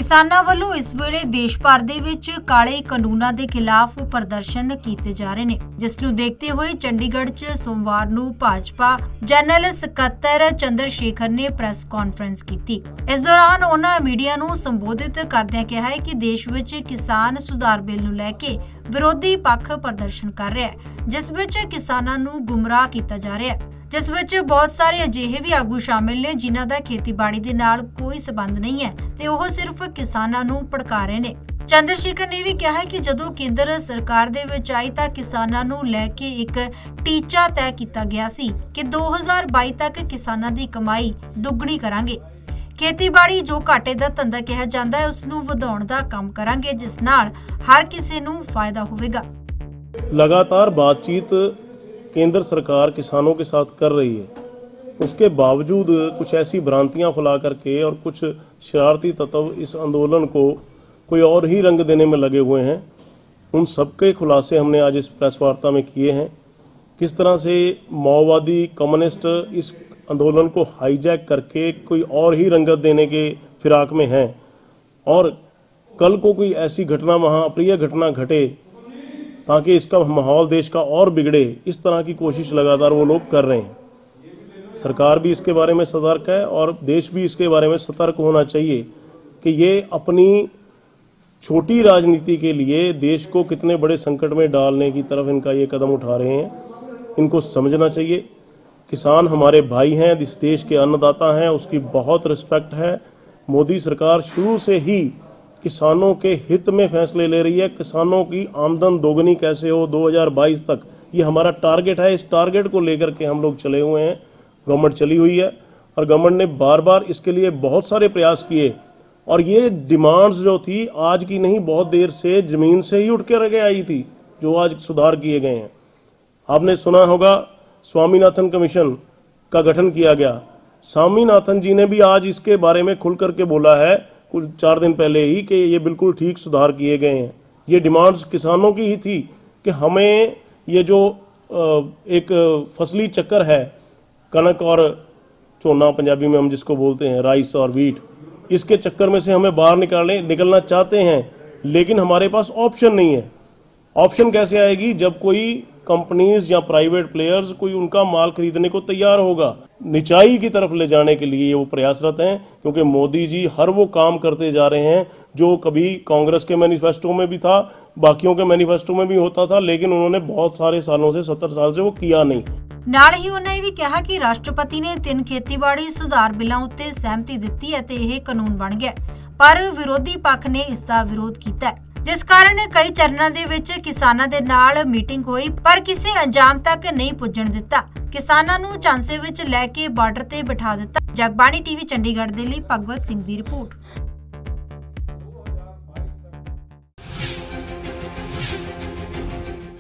किसानां ਵੱਲੋਂ इस ਵੇਲੇ देश भर ਦੇ ਵਿੱਚ ਕਾਲੇ ਕਾਨੂੰਨਾਂ ਦੇ ਖਿਲਾਫ ਪ੍ਰਦਰਸ਼ਨ ਕੀਤੇ ਜਾ ਰਹੇ ਨੇ, ਜਿਸ ਨੂੰ ਦੇਖਦੇ ਹੋਏ ਚੰਡੀਗੜ੍ਹ 'ਚ ਸੋਮਵਾਰ ਨੂੰ ਭਾਜਪਾ ਜਨਰਲ ਸਕੱਤਰ ਚੰਦਰ ਸ਼ੇਖਰ ਨੇ ਪ੍ਰੈਸ ਕਾਨਫਰੰਸ ਕੀਤੀ। ਇਸ ਦੌਰਾਨ ਉਹਨਾਂ ਮੀਡੀਆ ਨੂੰ ਸੰਬੋਧਿਤ ਕਰਦਿਆਂ ਕਿਹਾ ਹੈ ਕਿ ਦੇਸ਼ ਵਿੱਚ ਕਿਸਾਨ ਸੁਧਾਰ ਬਿੱਲ ਨੂੰ ਲੈ ਕੇ ਵਿਰੋਧੀ ਪੱਖ ਪ੍ਰਦਰਸ਼ਨ ਕਰ ਰਿਹਾ ਹੈ, ਜਿਸ ਵਿੱਚ ਕਿਸਾਨਾਂ ਨੂੰ ਗੁੰਮਰਾਹ ਕੀਤਾ ਜਾ ਰਿਹਾ ਹੈ, जिस विच बहुत सारे अजिहे भी आगू शामिल ने जिन्हां दा खेतीबाड़ी दे नाल कोई संबंध नहीं है ते ओह सिर्फ किसानां नूं भड़का रहे ने। चंद्रशेखर ने भी कहा है कि जदों केंद्र सरकार दे विच आई तां किसानां नूं लैके एक टीचा तय कीता गया सी कि 2022 तक किसानां दी कमाई दुगणी करांगे। खेतीबाड़ी जो घाटे दा धंधा कहा जांदा है उस नूं वधाउण दा काम करांगे, जिस नाल हर किसी नूं फायदा होवेगा। लगातार बातचीत केंद्र सरकार किसानों के साथ कर रही है, उसके बावजूद कुछ ऐसी भ्रांतियां फैला करके और कुछ शरारती तत्व इस आंदोलन को कोई और ही रंग देने में लगे हुए हैं। उन सबके खुलासे हमने आज इस प्रेस वार्ता में किए हैं। किस तरह से माओवादी कम्युनिस्ट इस आंदोलन को हाईजैक करके कोई और ही रंगत देने के फिराक में हैं और कल को कोई ऐसी घटना वहाँ अप्रिय घटना घटे ताकि इसका माहौल देश का और बिगड़े, इस तरह की कोशिश लगातार वो लोग कर रहे हैं। सरकार भी इसके बारे में सतर्क है और देश भी इसके बारे में सतर्क होना चाहिए कि ये अपनी छोटी राजनीति के लिए देश को कितने बड़े संकट में डालने की तरफ इनका ये कदम उठा रहे हैं। इनको समझना चाहिए। किसान हमारे भाई हैं, इस देश के अन्नदाता हैं, उसकी बहुत रिस्पेक्ट है। मोदी सरकार शुरू से ही किसानों के हित में फैसले ले रही है। किसानों की आमदन दोगुनी कैसे हो 2022 तक, ये हमारा टारगेट है। इस टारगेट को लेकर के हम लोग चले हुए हैं। गवर्नमेंट चली हुई है और गवर्नमेंट ने बार बार इसके लिए बहुत सारे प्रयास किए और ये डिमांड्स जो थी आज की नहीं, बहुत देर से ज़मीन से ही उठ के रह आई थी, जो आज सुधार किए गए हैं। आपने सुना होगा स्वामीनाथन कमीशन का गठन किया गया। स्वामीनाथन जी ने भी आज इसके बारे में खुल करके बोला है कुछ 4 दिन पहले ही कि ये बिल्कुल ठीक सुधार किए गए हैं। ये डिमांड्स किसानों की ही थी कि हमें ये जो एक फसली चक्कर है, कनक और चोना पंजाबी में हम जिसको बोलते हैं, राइस और वीट, इसके चक्कर में से हमें बाहर निकलना चाहते हैं, लेकिन हमारे पास ऑप्शन नहीं है। ऑप्शन कैसे आएगी जब कोई कंपनीज या प्राइवेट प्लेयर्स कोई उनका माल खरीदने को तैयार होगा। निचाई की तरफ ले जाने के लिए वो प्रयासरत हैं, क्योंकि मोदी जी हर वो काम करते जा रहे हैं जो कभी कांग्रेस के मैनिफेस्टो में भी था, बाकियों के मैनिफेस्टो में भी होता था, लेकिन उन्होंने बहुत सारे सालों से 70 साल से वो किया नहीं। ਨਾਲ ਹੀ ਉਹਨਾਂ ਇਹ ਵੀ ਕਿਹਾ ਕਿ ਰਾਸ਼ਟਰਪਤੀ ਨੇ 3 ਖੇਤੀਬਾੜੀ ਸੁਧਾਰ ਬਿੱਲਾਂ ਉੱਤੇ ਸਹਿਮਤੀ ਦਿੱਤੀ ਹੈ ਤੇ ਇਹ ਕਾਨੂੰਨ ਬਣ ਗਿਆ, ਪਰ ਵਿਰੋਧੀ ਪੱਖ ਨੇ ਇਸ ਦਾ ਵਿਰੋਧ ਕੀਤਾ, जिस कारण कई चरणों दे विच किसानां दे नाल मीटिंग हुई पर किसी अंजाम तक नहीं पुजण दिता। किसानां नूं झांसे विच लैके बार्डर ते बिठा दिता। जगबाणी टीवी चंडीगढ़ दे लई भगवत सिंह दी रिपोर्ट।